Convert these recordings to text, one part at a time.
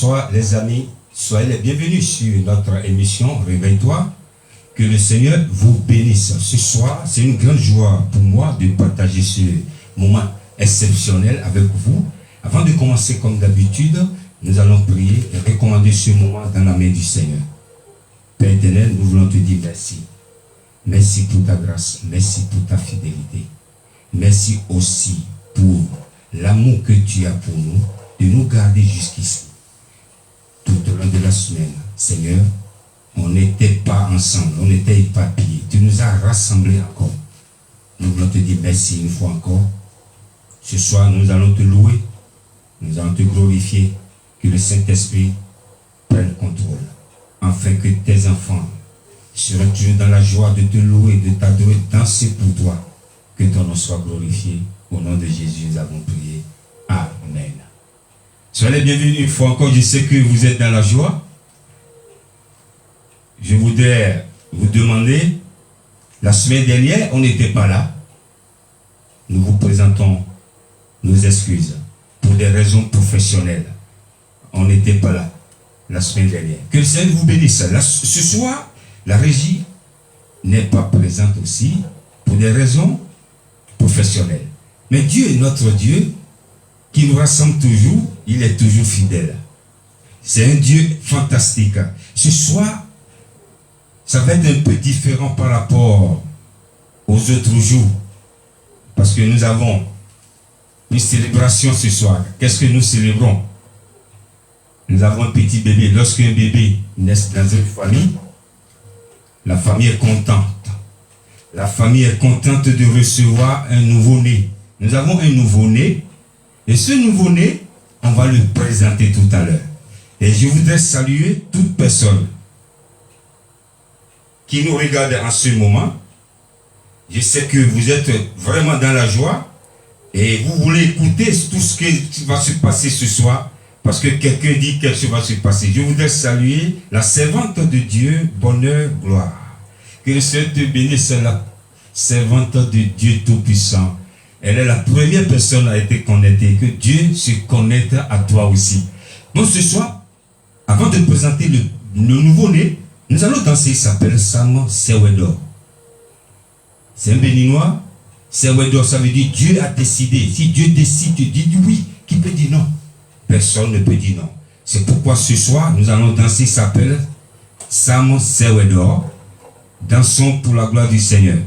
soir, les amis, soyez les bienvenus sur notre émission Réveille-toi. Que le Seigneur vous bénisse. Ce soir, c'est une grande joie pour moi de partager ce moment exceptionnel avec vous. Avant de commencer comme d'habitude, nous allons prier et recommander ce moment dans la main du Seigneur. Père éternel, nous voulons te dire merci. Merci pour ta grâce, merci pour ta fidélité. Merci aussi pour l'amour que tu as pour nous, de nous garder jusqu'ici. Tout au long de la semaine, Seigneur, on n'était pas ensemble, on était éparpillés. Tu nous as rassemblés encore. Nous voulons te dire merci une fois encore. Ce soir, nous allons te louer, nous allons te glorifier, que le Saint-Esprit prenne contrôle, afin que tes enfants seront toujours dans la joie de te louer, de t'adorer, danser pour toi. Que ton nom soit glorifié. Au nom de Jésus, nous avons prié. Amen. Soyez les bienvenus une fois encore. Je sais que vous êtes dans la joie. Je voudrais vous demander, la semaine dernière, on n'était pas là. Nous vous présentons nos excuses pour des raisons professionnelles. On n'était pas là la semaine dernière. Que le Seigneur vous bénisse. Ce soir, la régie n'est pas présente aussi pour des raisons professionnelles. Mais Dieu est notre Dieu qui nous rassemble toujours. Il est toujours fidèle. C'est un Dieu fantastique. Ce soir, ça va être un peu différent par rapport aux autres jours. Parce que nous avons une célébration ce soir. Qu'est-ce que nous célébrons? Nous avons un petit bébé. Lorsqu'un bébé naît dans une famille, la famille est contente. La famille est contente de recevoir un nouveau-né. Nous avons un nouveau-né. Et ce nouveau-né, on va le présenter tout à l'heure. Et je voudrais saluer toute personne qui nous regarde en ce moment. Je sais que vous êtes vraiment dans la joie et vous voulez écouter tout ce qui va se passer ce soir parce que quelqu'un dit quelque chose va se passer. Je voudrais saluer la servante de Dieu, bonheur, gloire. Que le Seigneur te bénisse, la servante de Dieu Tout-Puissant. Elle est la première personne à être connectée. Que Dieu se connecte à toi aussi. Donc ce soir, avant de présenter le nouveau-né, nous allons danser, il s'appelle Sam Sewedor. C'est un béninois. Sewedor, ça veut dire Dieu a décidé. Si Dieu décide, tu dis oui. Qui peut dire non? Personne ne peut dire non. C'est pourquoi ce soir, nous allons danser, il s'appelle Sam Sewedor. Dansons pour la gloire du Seigneur.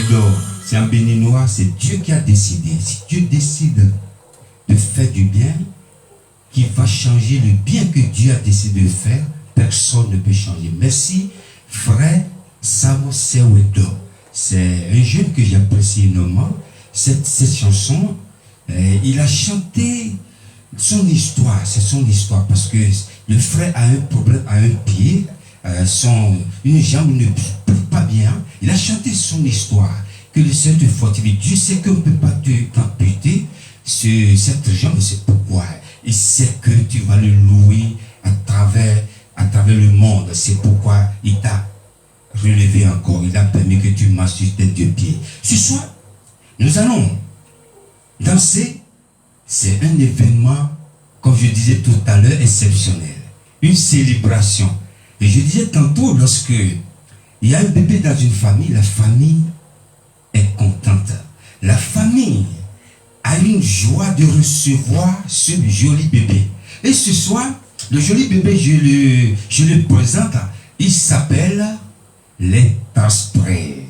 Edo, c'est en béninois, c'est Dieu qui a décidé. Si Dieu décide de faire du bien, qui va changer le bien que Dieu a décidé de faire, personne ne peut changer. Merci, frère Samo Sewedo. C'est un jeune que j'apprécie énormément. Cette chanson, il a chanté son histoire, c'est son histoire, parce que le frère a un problème à un pied, une jambe ne peut pas bien. Il a chanté son histoire, que le Seigneur te fortifie. Dieu sait qu'on ne peut pas t'amputer cette jambe, c'est pourquoi il sait que tu vas le louer à travers le monde. C'est pourquoi il t'a relevé encore, il a permis que tu marches sur tes deux pieds. Ce soir, nous allons danser. C'est un événement, comme je disais tout à l'heure, exceptionnel. Une célébration. Et je disais tantôt, lorsque il y a un bébé dans une famille, la famille est contente. La famille a une joie de recevoir ce joli bébé. Et ce soir, le joli bébé, je le présente. Il s'appelle Let's Praise.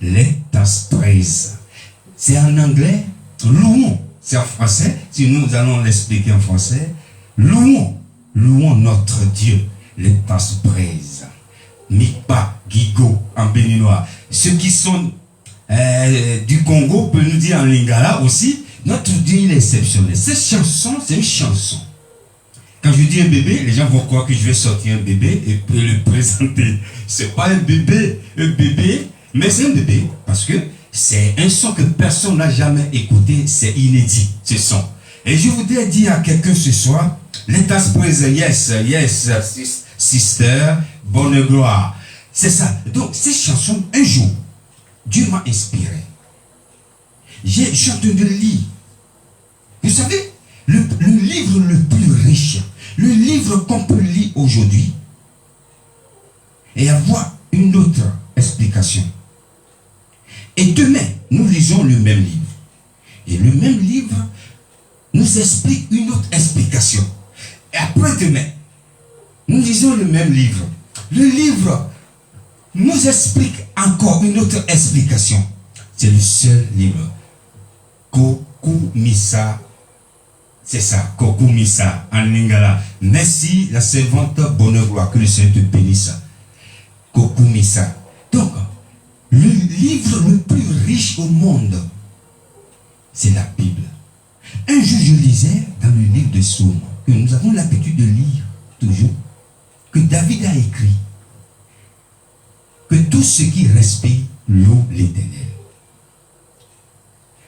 Let's Praise. C'est en anglais, louons. C'est en français, si nous allons l'expliquer en français. Louons notre Dieu. Let's Praise. Mikpa, Gigo, en béninois. Ceux qui sont du Congo peuvent nous dire en lingala aussi, notre Dieu il est exceptionnel. Cette chanson, c'est une chanson. Quand je dis un bébé, les gens vont croire que je vais sortir un bébé et puis le présenter. C'est pas un bébé, mais c'est un bébé parce que c'est un son que personne n'a jamais écouté, c'est inédit, ce son. Et je voudrais dire à quelqu'un ce soir, let us praise, yes, sister, bonne gloire. C'est ça. Donc, cette chanson, un jour, Dieu m'a inspiré. J'ai chanté de lire. Vous savez, le livre le plus riche, le livre qu'on peut lire aujourd'hui, et avoir une autre explication. Et demain, nous lisons le même livre. Et le même livre nous explique une autre explication. Et après demain, nous lisons le même livre. Le livre nous explique encore une autre explication. C'est le seul livre. Koku Misa. C'est ça, Koku Misa en lingala. Merci la servante bonne gloire, que le Seigneur te bénisse. Koku Misa. Donc, le livre le plus riche au monde, c'est la Bible. Un jour, je lisais dans le livre de Psaumes, que nous avons l'habitude de lire toujours, que David a écrit que tout ce qui respire loue l'Éternel.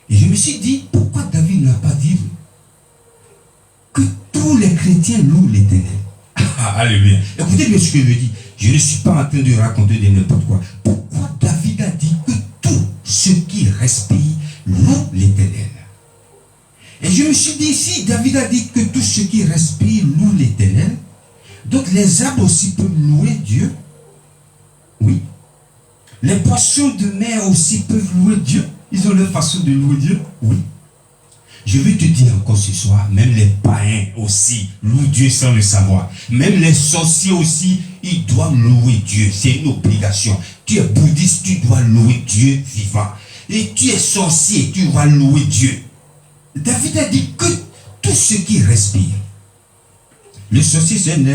Et je me suis dit, pourquoi David n'a pas dit que tous les chrétiens louent l'Éternel? Alléluia. Écoutez bien ce que je dis. Je ne suis pas en train de raconter de n'importe quoi. Pourquoi David a dit que tout ce qui respire loue l'Éternel? Et je me suis dit, si David a dit que tout ce qui respire loue l'Éternel, donc les arbres aussi peuvent louer Dieu. Oui. Les poissons de mer aussi peuvent louer Dieu. Ils ont leur façon de louer Dieu. Oui. Je vais te dire encore ce soir, même les païens aussi louent Dieu sans le savoir. Même les sorciers aussi, ils doivent louer Dieu. C'est une obligation. Tu es bouddhiste, tu dois louer Dieu vivant. Et tu es sorcier, tu dois louer Dieu. David a dit que tout ce qui respire. Le sorcier, c'est un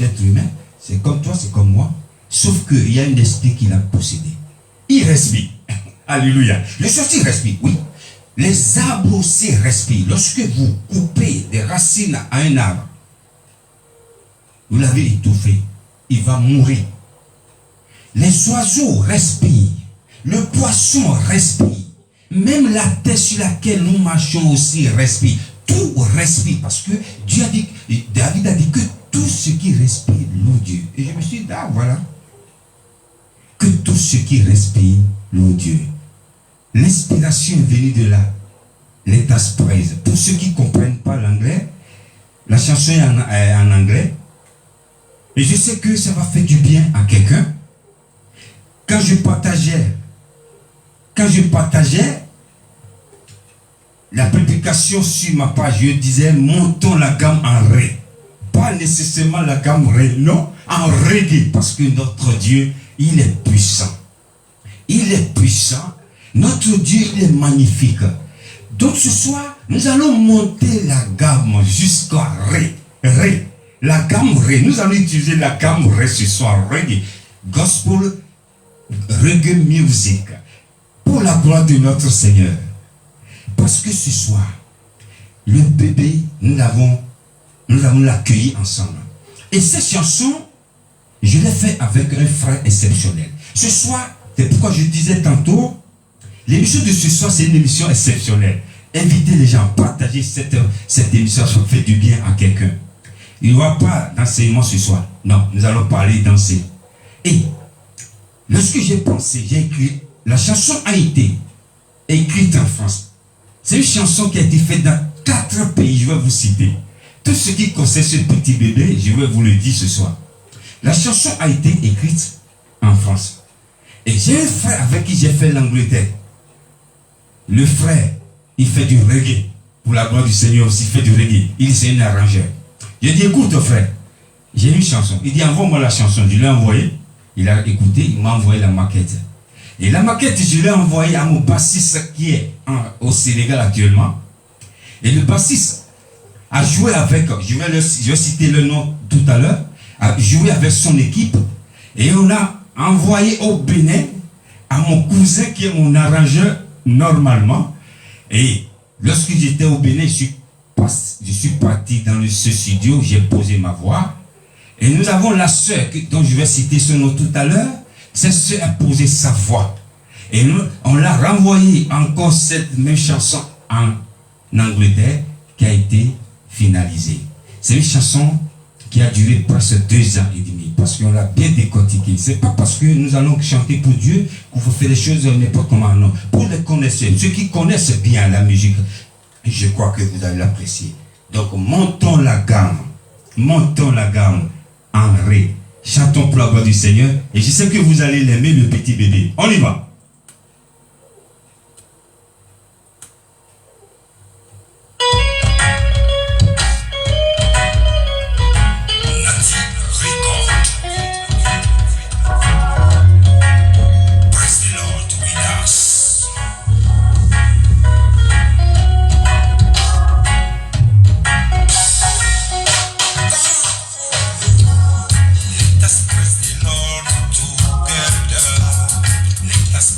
être humain. C'est comme toi, c'est comme moi. Sauf qu'il y a un esprit qui l'a possédé. Il respire. Alléluia. Le sorcier respire, oui. Les arbres aussi respirent. Lorsque vous coupez des racines à un arbre, vous l'avez étouffé, il va mourir. Les oiseaux respirent. Le poisson respire. Même la terre sur laquelle nous marchons aussi respire. Tout respire parce que Dieu a dit, David a dit que tout ce qui respire loue Dieu. Et je me suis dit, ah voilà. Que tout ce qui respire loue Dieu. L'inspiration est venue de là. Let's praise. Pour ceux qui ne comprennent pas l'anglais, la chanson est en anglais. Et je sais que ça va faire du bien à quelqu'un. Quand je partageais la publication sur ma page, je disais montons la gamme en ré. Pas nécessairement la gamme ré, non, en reggae. Parce que notre Dieu, il est puissant. il est puissant. Notre Dieu, il est magnifique. Donc ce soir, nous allons monter la gamme jusqu'à Ré. Ré. La gamme Ré. Nous allons utiliser la gamme Ré ce soir. Reggae. Gospel Reggae Music. Pour la gloire de notre Seigneur. Parce que ce soir, le bébé, nous allons l'accueillir ensemble. Et cette chanson, je l'ai fait avec un frère exceptionnel. Ce soir, c'est pourquoi je disais tantôt, l'émission de ce soir, c'est une émission exceptionnelle. Invitez les gens, partagez cette émission, ça fait du bien à quelqu'un. Il n'y aura pas d'enseignement ce soir. Non, nous allons parler danser. Et lorsque j'ai pensé, j'ai écrit, la chanson a été écrite en France. C'est une chanson qui a été faite dans 4 pays, je vais vous citer. Tout ce qui concerne ce petit bébé, je vais vous le dire ce soir. La chanson a été écrite en France. Et j'ai un frère avec qui j'ai fait l'Angleterre. Le frère, il fait du reggae. Pour la gloire du Seigneur aussi, il fait du reggae. Il est un arrangeur. J'ai dit, écoute frère, j'ai une chanson. Il dit, envoie-moi la chanson. Je l'ai envoyé. Il a écouté, il m'a envoyé la maquette. Et la maquette, je l'ai envoyée à mon bassiste qui est au Sénégal actuellement. Et le bassiste a joué avec, je vais citer le nom tout à l'heure, a joué avec son équipe. Et on a envoyé au Bénin à mon cousin qui est mon arrangeur normalement. Et lorsque j'étais au Bénin, je suis parti dans ce studio, j'ai posé ma voix. Et nous avons la sœur dont je vais citer son nom tout à l'heure. Cette sœur a posé sa voix. Et nous, on l'a renvoyé encore cette même chanson en Angleterre qui a été finalisée. C'est une chanson qui a duré presque 2 ans et demi parce qu'on l'a bien décortiqué. C'est pas parce que nous allons chanter pour Dieu qu'on va faire les choses n'importe comment, non. Pour les connaisseurs, ceux qui connaissent bien la musique, je crois que vous allez l'apprécier. Donc montons la gamme en Ré. Chantons pour la gloire du Seigneur et je sais que vous allez l'aimer, le petit bébé. On y va. Let us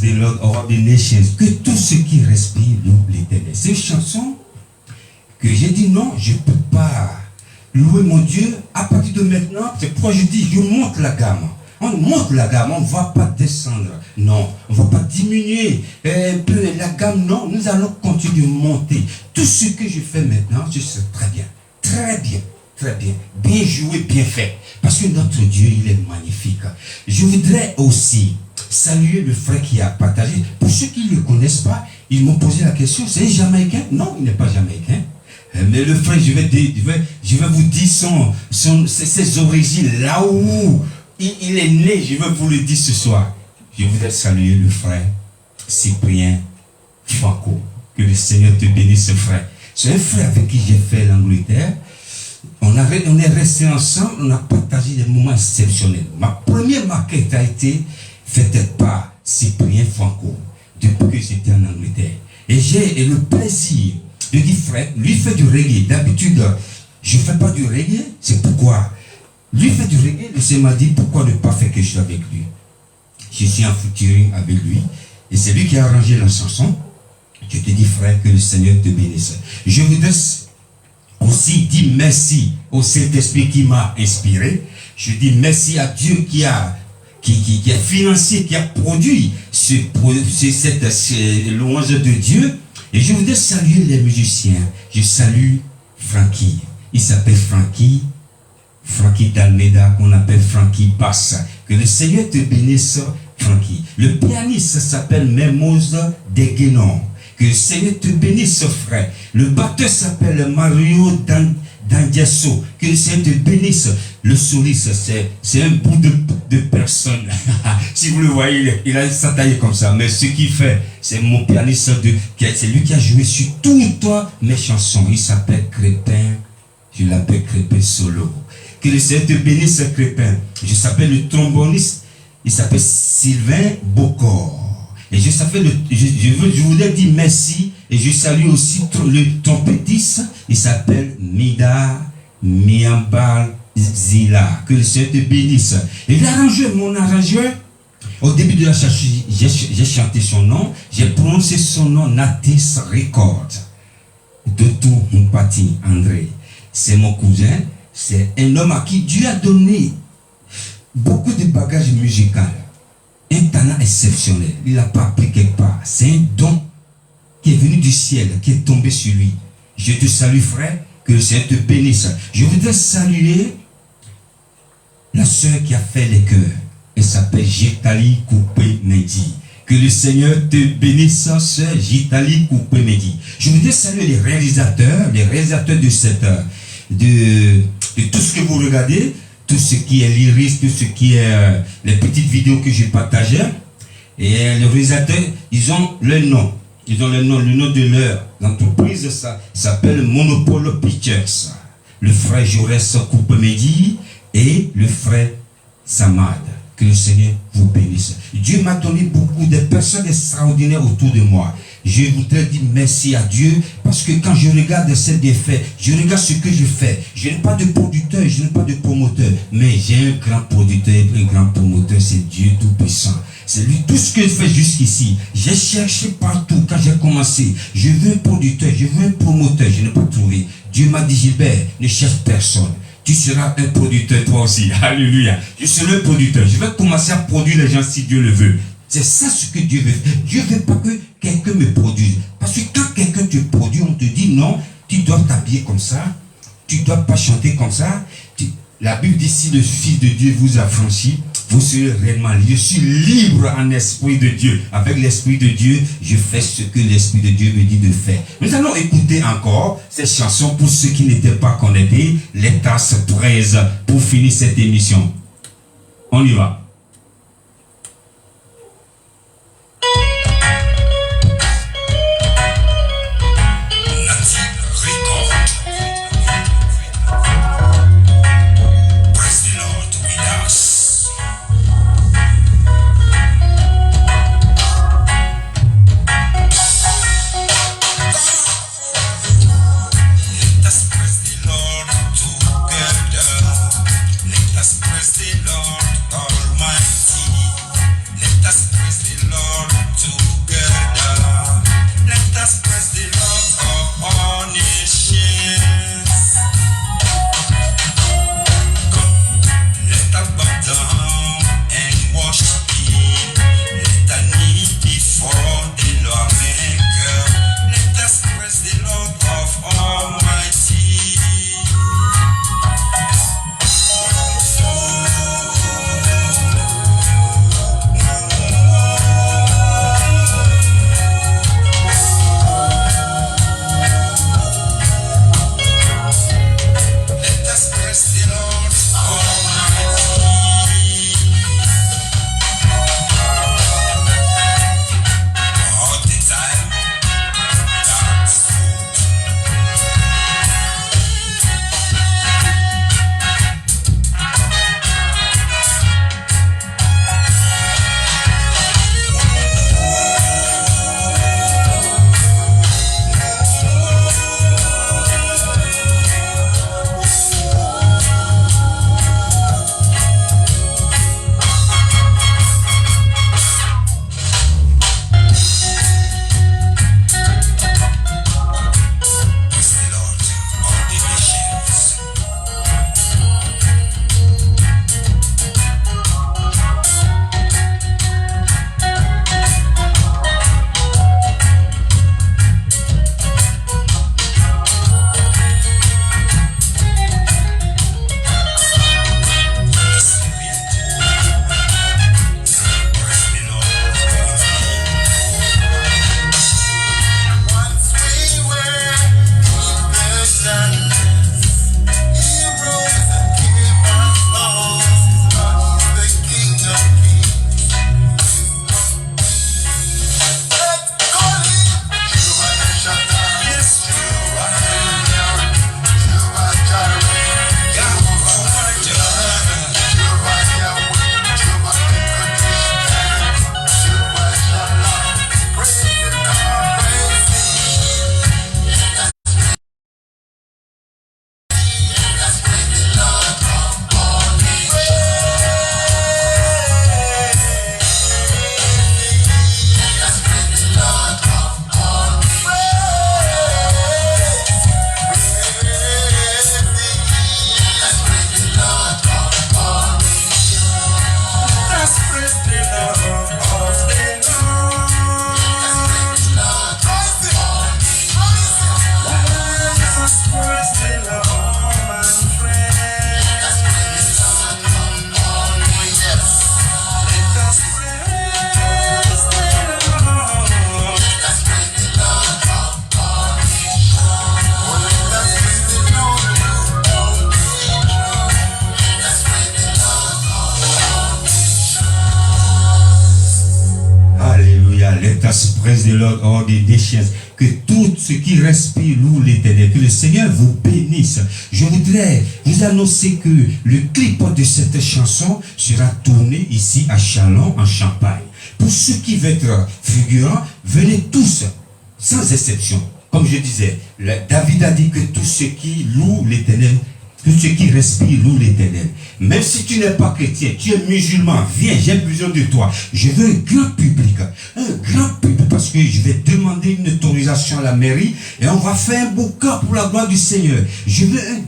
praise the Lord all the nations. Que tout ce qui respire loue l'Éternel. C'est une chanson que j'ai dit non, je ne peux pas louer mon Dieu à partir de maintenant. C'est pourquoi je dis, je monte la gamme. On monte la gamme, on ne va pas descendre. Non, on ne va pas diminuer un peu la gamme. Non, nous allons continuer de monter. Tout ce que je fais maintenant, je sais très bien. Très bien. Très bien. Bien joué, bien fait. Parce que notre Dieu, il est magnifique. Je voudrais aussi saluer le frère qui a partagé. Pour ceux qui ne le connaissent pas, ils m'ont posé la question, c'est un Jamaïcain? Non, il n'est pas Jamaïcain. Mais le frère, je vais vous dire ses origines, là où il est né, je vais vous le dire ce soir. Je voudrais saluer le frère Cyprien Franco. Que le Seigneur te bénisse, frère. C'est un frère avec qui j'ai fait l'Angleterre. On est restés ensemble, on a partagé des moments exceptionnels. Ma première maquette a été faite par Cyprien Franco, depuis que j'étais en Angleterre. Et j'ai le plaisir de dire, frère, lui fait du reggae. D'habitude, je ne fais pas du reggae, c'est pourquoi. Lui fait du reggae, le Seigneur m'a dit, pourquoi ne pas faire quelque chose avec lui. Je suis en featuring avec lui, et c'est lui qui a arrangé la chanson. Je te dis, frère, que le Seigneur te bénisse. Je voudrais aussi dire merci au Saint-Esprit qui m'a inspiré. Je dis merci à Dieu qui a financé, qui a produit cette louange de Dieu. Et je voudrais saluer les musiciens. Je salue Frankie. Il s'appelle Frankie d'Almeida, qu'on appelle Frankie Bass. Que le Seigneur te bénisse, Frankie. Le pianiste s'appelle Mermoz Deguenon. Que le Seigneur te bénisse, frère. Le batteur s'appelle Mario Dandiasso. Que le Seigneur te bénisse. Le soliste, c'est un bout de personne. Si vous le voyez, il a sa taille comme ça. Mais ce qu'il fait, c'est mon pianiste. C'est lui qui a joué sur toutes mes chansons. Il s'appelle Crépin. Je l'appelle Crépin Solo. Que le Seigneur te bénisse, Crépin. Je s'appelle le tromboniste. Il s'appelle Sylvain Bocor. Et je voulais dire merci. Et je salue aussi le trompettiste. Il s'appelle Mida Miambal Zila. Que le Seigneur te bénisse. Et l'arrangeur, mon arrangeur, au début de la chanson, j'ai chanté son nom. J'ai prononcé son nom, Natis Record. De tout mon parti, André. C'est mon cousin. C'est un homme à qui Dieu a donné beaucoup de bagages musicaux. Un talent exceptionnel. Il n'a pas appris quelque part. C'est un don qui est venu du ciel, qui est tombé sur lui. Je te salue, frère. Que le Seigneur te bénisse. Je voudrais saluer la sœur qui a fait les chœurs. Elle s'appelle Jitali Coupé-Medi. Que le Seigneur te bénisse, sœur Jitali Coupé-Medi. Je voudrais saluer les réalisateurs de tout ce que vous regardez. Tout ce qui est lyrique, tout ce qui est les petites vidéos que j'ai partagées. Et les réalisateurs, ils ont le nom. Ils ont le nom de leur entreprise, ça s'appelle Monopole Pictures. Le frère Jaurès Coupé-Medi et le frère Samad. Que le Seigneur vous bénisse. Dieu m'a donné beaucoup de personnes extraordinaires autour de moi. Je voudrais dire merci à Dieu parce que quand je regarde ces défaits, je regarde ce que je fais. Je n'ai pas de producteur, je n'ai pas de promoteur, mais j'ai un grand producteur, un grand promoteur, c'est Dieu Tout-Puissant. C'est lui, tout ce que je fais jusqu'ici. J'ai cherché partout quand j'ai commencé. Je veux un producteur, je veux un promoteur, je n'ai pas trouvé. Dieu m'a dit, Gilbert, ne cherche personne. Tu seras un producteur toi aussi. Alléluia. Je serai un producteur. Je vais commencer à produire les gens si Dieu le veut. C'est ça ce que Dieu veut. Dieu ne veut pas que quelqu'un me produise. Parce que quand quelqu'un te produit, on te dit non, tu dois t'habiller comme ça, tu ne dois pas chanter comme ça. La Bible dit si le Fils de Dieu vous a franchi, vous serez réellement libre. Je suis libre en esprit de Dieu. Avec l'esprit de Dieu, je fais ce que l'esprit de Dieu me dit de faire. Nous allons écouter encore cette chanson pour ceux qui n'étaient pas connectés, les tasses 13 pour finir cette émission. On y va. Let us praise the Lord maîtresse de l'ordre, hors des chiens. Que tout ce qui respire loue l'Éternel. Que le Seigneur vous bénisse. Je voudrais vous annoncer que le clip de cette chanson sera tourné ici à Châlons, en Champagne. Pour ceux qui veulent être figurants, venez tous, sans exception. Comme je disais, David a dit que tous ceux qui louent l'Éternel, tous ceux qui respirent louent l'Éternel. Même si tu n'es pas chrétien, tu es musulman, viens, j'ai besoin de toi. Je veux un grand public, parce que je vais demander une autorisation à la mairie et on va faire un bouquin pour la gloire du Seigneur. Je veux un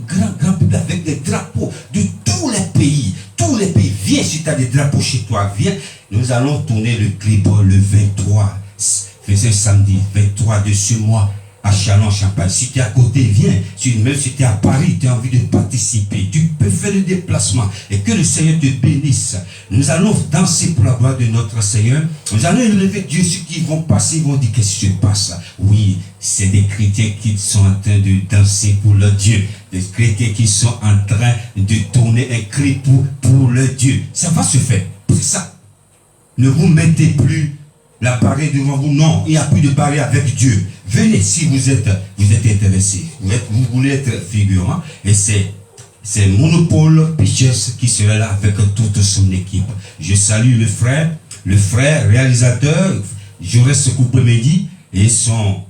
grand public avec des drapeaux de tous les pays. Tous les pays, viens si tu as des drapeaux chez toi, viens. Nous allons tourner le clip le 23, c'est samedi 23 de ce mois à Châlons-Champagne. Si tu es à côté, viens. Même si tu es à Paris, tu as envie de participer, tu peux faire le déplacement et que le Seigneur te bénisse. Nous allons danser pour la gloire de notre Seigneur. Nous allons élever Dieu. Ceux qui vont passer vont dire qu'est-ce qui se passe. Oui, c'est des chrétiens qui sont en train de danser pour leur Dieu. Des chrétiens qui sont en train de tourner un cri pour leur Dieu. Ça va se faire. C'est ça. Ne vous mettez plus la barrière devant vous. Non, il n'y a plus de barrière avec Dieu. Venez si vous êtes intéressé. Vous voulez être figurant. Et c'est Monopole Pictures qui sera là avec toute son équipe. Je salue le frère réalisateur, Jaurès Koupemedi et son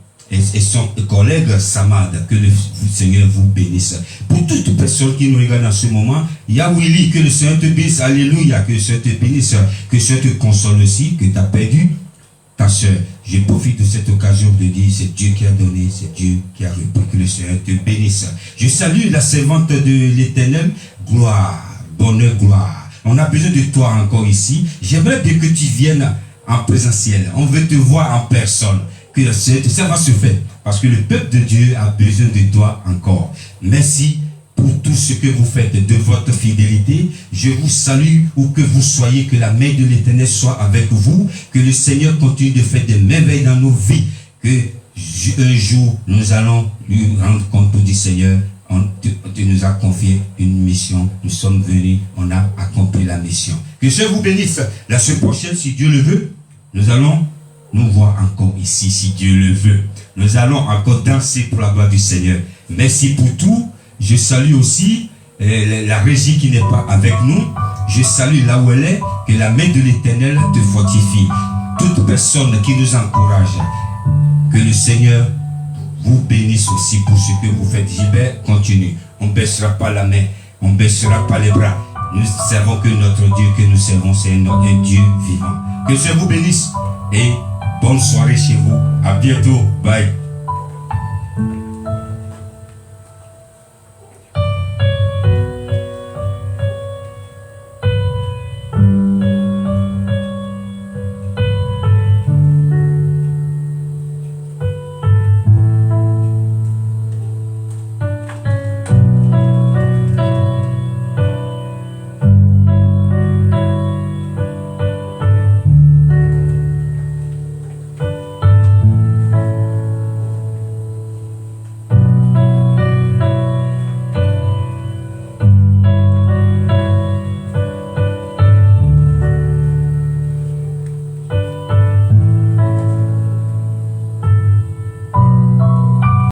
collègue Samad. Que le Seigneur vous bénisse. Pour toute personne qui nous regarde en ce moment, il y a Willy, que le Seigneur te bénisse. Alléluia, que le Seigneur te bénisse. Que le Seigneur te console aussi, que tu as perdu ta soeur. Je profite de cette occasion de dire, c'est Dieu qui a donné, c'est Dieu qui a repris. Que le Seigneur te bénisse. Je salue la servante de l'Éternel. Gloire, bonheur, gloire. On a besoin de toi encore ici. J'aimerais bien que tu viennes en présentiel. On veut te voir en personne. Que ça va se faire. Parce que le peuple de Dieu a besoin de toi encore. Merci pour tout ce que vous faites, de votre fidélité. Je vous salue où que vous soyez, que la main de l'Éternel soit avec vous, que le Seigneur continue de faire des merveilles dans nos vies, que un jour nous allons lui rendre compte du Seigneur. Tu nous as confié une mission, nous sommes venus, on a accompli la mission. Que Dieu vous bénisse. La semaine prochaine, si Dieu le veut, nous allons nous voir encore ici, si Dieu le veut. Nous allons encore danser pour la gloire du Seigneur. Merci pour tout. Je salue aussi la régie qui n'est pas avec nous. Je salue là où elle est. Que la main de l'Éternel te fortifie. Toute personne qui nous encourage. Que le Seigneur vous bénisse aussi pour ce que vous faites. Gilbert, continue. On ne baissera pas la main. On ne baissera pas les bras. Nous savons que notre Dieu que nous servons, c'est un Dieu vivant. Que Dieu vous bénisse. Et bonne soirée chez vous. À bientôt. Bye.